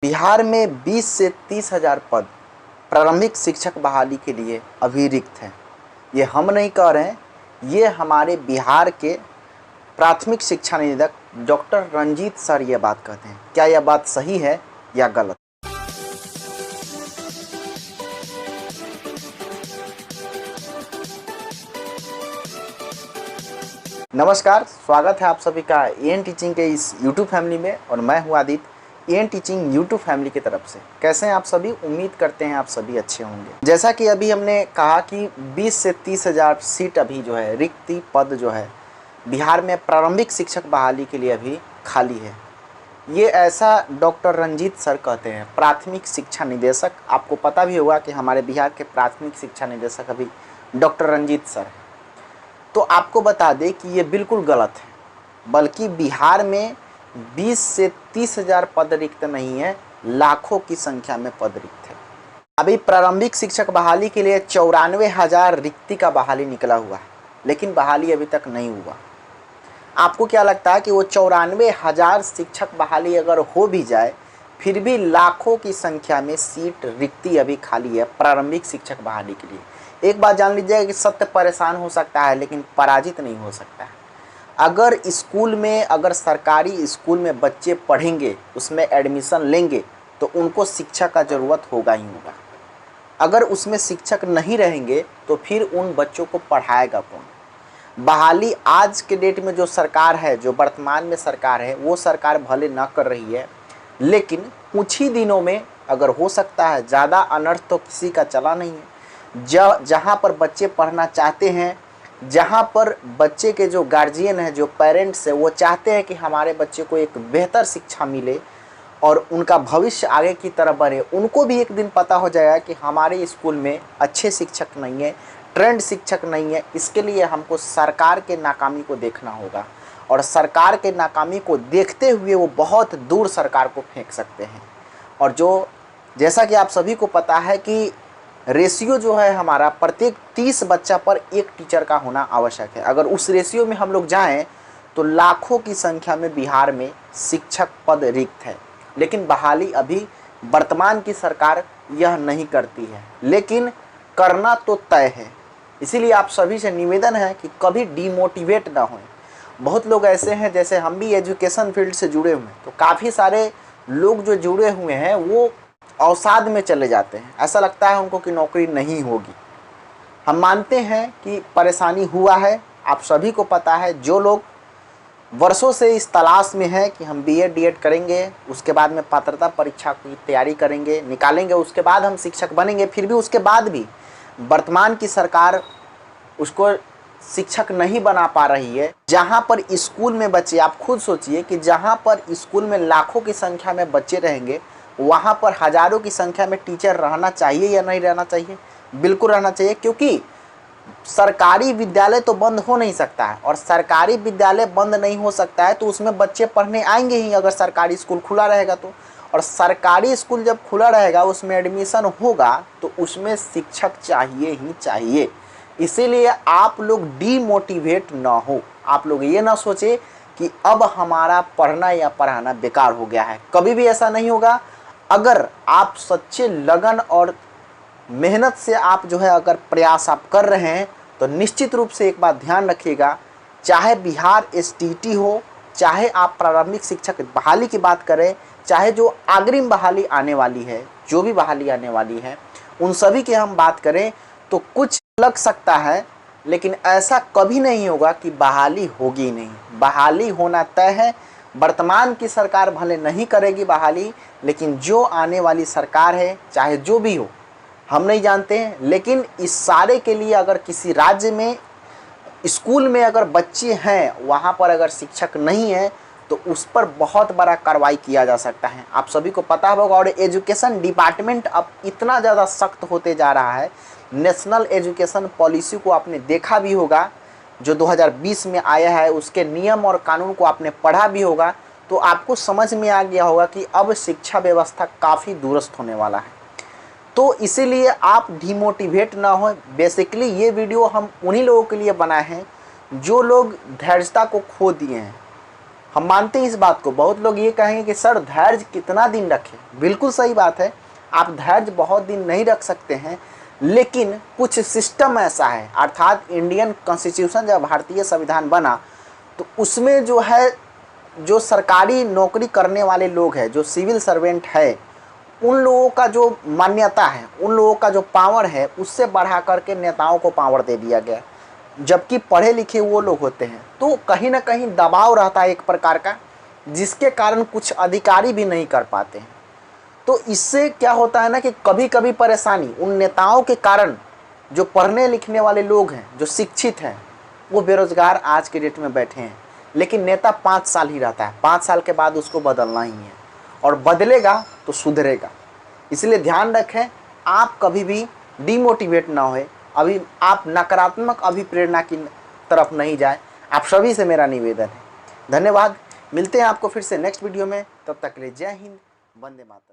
बिहार में 20 से 30 हज़ार पद प्रारंभिक शिक्षक बहाली के लिए अभी रिक्त हैं। ये हम नहीं कह रहे हैं, ये हमारे बिहार के प्राथमिक शिक्षा निदेशक डॉक्टर रंजीत सर ये बात कहते हैं। क्या यह बात सही है या गलत? नमस्कार, स्वागत है आप सभी का एएन टीचिंग के इस यूट्यूब फैमिली में और मैं हूं Aditya AN teaching YouTube family की तरफ से। कैसे हैं आप सभी? उम्मीद करते हैं आप सभी अच्छे होंगे। जैसा कि अभी हमने कहा कि 20 से 30 हज़ार सीट अभी जो है रिक्ति पद जो है बिहार में प्रारंभिक शिक्षक बहाली के लिए अभी खाली है। ये ऐसा डॉक्टर रंजीत सर कहते हैं, प्राथमिक शिक्षा निदेशक। आपको पता भी होगा कि हमारे बिहार के प्राथमिक शिक्षा निदेशक अभी डॉक्टर रंजीत सर हैं। तो आपको बता दें कि ये बिल्कुल गलत है, बल्कि बिहार में 20 से 30 हज़ार पद रिक्त नहीं है, लाखों की संख्या में पद रिक्त है। अभी प्रारंभिक शिक्षक बहाली के लिए 94,000 रिक्ति का बहाली निकला हुआ है, लेकिन बहाली अभी तक नहीं हुआ। आपको क्या लगता है कि वो 94,000 शिक्षक बहाली अगर हो भी जाए, फिर भी लाखों की संख्या में सीट रिक्ति अभी खाली है प्रारंभिक शिक्षक बहाली के लिए? एक बात जान लीजिएगा कि सत्य परेशान हो सकता है, लेकिन पराजित नहीं हो सकता है। अगर स्कूल में, अगर सरकारी स्कूल में बच्चे पढ़ेंगे, उसमें एडमिशन लेंगे, तो उनको शिक्षक का ज़रूरत होगा ही होगा। अगर उसमें शिक्षक नहीं रहेंगे तो फिर उन बच्चों को पढ़ाएगा कौन? बहाली आज के डेट में जो सरकार है, जो वर्तमान में सरकार है, वो सरकार भले ना कर रही है, लेकिन कुछ ही दिनों में अगर हो सकता है, ज़्यादा अनर्थ तो किसी का चला नहीं है। जहाँ पर बच्चे पढ़ना चाहते हैं, जहाँ पर बच्चे के जो गार्जियन हैं, जो पेरेंट्स हैं, वो चाहते हैं कि हमारे बच्चे को एक बेहतर शिक्षा मिले और उनका भविष्य आगे की तरफ बढ़े, उनको भी एक दिन पता हो जाएगा कि हमारे स्कूल में अच्छे शिक्षक नहीं है, ट्रेंड शिक्षक नहीं है। इसके लिए हमको सरकार के नाकामी को देखना होगा, और सरकार के नाकामी को देखते हुए वो बहुत दूर सरकार को फेंक सकते हैं। और जैसा कि आप सभी को पता है कि रेशियो जो है हमारा, प्रत्येक 30 बच्चा पर एक टीचर का होना आवश्यक है। अगर उस रेशियो में हम लोग जाएं तो लाखों की संख्या में बिहार में शिक्षक पद रिक्त है, लेकिन बहाली अभी वर्तमान की सरकार यह नहीं करती है, लेकिन करना तो तय है। इसीलिए आप सभी से निवेदन है कि कभी डीमोटिवेट ना हों। बहुत लोग ऐसे हैं, जैसे हम भी एजुकेशन फील्ड से जुड़े हुए हैं, तो काफ़ी सारे लोग जो जुड़े हुए हैं वो अवसाद में चले जाते हैं। ऐसा लगता है उनको कि नौकरी नहीं होगी। हम मानते हैं कि परेशानी हुआ है, आप सभी को पता है। जो लोग वर्षों से इस तलाश में हैं कि हम बीएड डीएड करेंगे, उसके बाद में पात्रता परीक्षा की तैयारी करेंगे, निकालेंगे, उसके बाद हम शिक्षक बनेंगे, फिर भी उसके बाद भी वर्तमान की सरकार उसको शिक्षक नहीं बना पा रही है। जहाँ पर स्कूल में बच्चे, आप खुद सोचिए कि जहाँ पर स्कूल में लाखों की संख्या में बच्चे रहेंगे, वहाँ पर हज़ारों की संख्या में टीचर रहना चाहिए या नहीं रहना चाहिए? बिल्कुल रहना चाहिए, क्योंकि सरकारी विद्यालय तो बंद हो नहीं सकता है, और सरकारी विद्यालय बंद नहीं हो सकता है तो उसमें बच्चे पढ़ने आएंगे ही अगर सरकारी स्कूल खुला रहेगा तो। और सरकारी स्कूल जब खुला रहेगा, उसमें एडमिशन होगा, तो उसमें शिक्षक चाहिए ही चाहिए। इसीलिए आप लोग डीमोटिवेट ना हो। आप लोग ये ना सोचे कि अब हमारा पढ़ना या पढ़ाना बेकार हो गया है। कभी भी ऐसा नहीं होगा। अगर आप सच्चे लगन और मेहनत से आप जो है अगर प्रयास आप कर रहे हैं, तो निश्चित रूप से एक बात ध्यान रखिएगा, चाहे बिहार एसटीटी हो, चाहे आप प्रारंभिक शिक्षक बहाली की बात करें, चाहे जो अग्रिम बहाली आने वाली है, जो भी बहाली आने वाली है, उन सभी की हम बात करें तो कुछ लग सकता है, लेकिन ऐसा कभी नहीं होगा कि बहाली होगी नहीं। बहाली होना तय है। वर्तमान की सरकार भले नहीं करेगी बहाली, लेकिन जो आने वाली सरकार है, चाहे जो भी हो, हम नहीं जानते हैं, लेकिन इस सारे के लिए अगर किसी राज्य में स्कूल में अगर बच्चे हैं, वहाँ पर अगर शिक्षक नहीं है, तो उस पर बहुत बड़ा कार्रवाई किया जा सकता है। आप सभी को पता होगा। और एजुकेशन डिपार्टमेंट अब इतना ज़्यादा सख्त होते जा रहा है। नेशनल एजुकेशन पॉलिसी को आपने देखा भी होगा, जो 2020 में आया है, उसके नियम और कानून को आपने पढ़ा भी होगा, तो आपको समझ में आ गया होगा कि अब शिक्षा व्यवस्था काफ़ी दुरुस्त होने वाला है। तो इसीलिए आप डिमोटिवेट ना हो। बेसिकली ये वीडियो हम उन्हीं लोगों के लिए बनाए हैं जो लोग धैर्यता को खो दिए हैं, हम मानते हैं इस बात को। बहुत लोग ये कहेंगे कि सर धैर्य कितना दिन रखें, बिल्कुल सही बात है, आप धैर्य बहुत दिन नहीं रख सकते हैं, लेकिन कुछ सिस्टम ऐसा है, अर्थात इंडियन कॉन्स्टिट्यूशन जब भारतीय संविधान बना तो उसमें जो है, जो सरकारी नौकरी करने वाले लोग हैं, जो सिविल सर्वेंट है, उन लोगों का जो मान्यता है, उन लोगों का जो पावर है, उससे बढ़ा करके नेताओं को पावर दे दिया गया। जबकि पढ़े लिखे वो लोग होते हैं, तो कहीं ना कहीं दबाव रहता है एक प्रकार का, जिसके कारण कुछ अधिकारी भी नहीं कर पाते हैं। तो इससे क्या होता है ना कि कभी कभी परेशानी उन नेताओं के कारण, जो पढ़ने लिखने वाले लोग हैं, जो शिक्षित हैं, वो बेरोजगार आज के डेट में बैठे हैं। लेकिन नेता 5 साल ही रहता है, 5 साल के बाद उसको बदलना ही है, और बदलेगा तो सुधरेगा। इसलिए ध्यान रखें, आप कभी भी डिमोटिवेट ना होए, अभी आप नकारात्मक अभिप्रेरणा की तरफ नहीं जाए। आप सभी से मेरा निवेदन है। धन्यवाद, मिलते हैं आपको फिर से नेक्स्ट वीडियो में, तब तक के लिए जय हिंद, वंदे मातरम।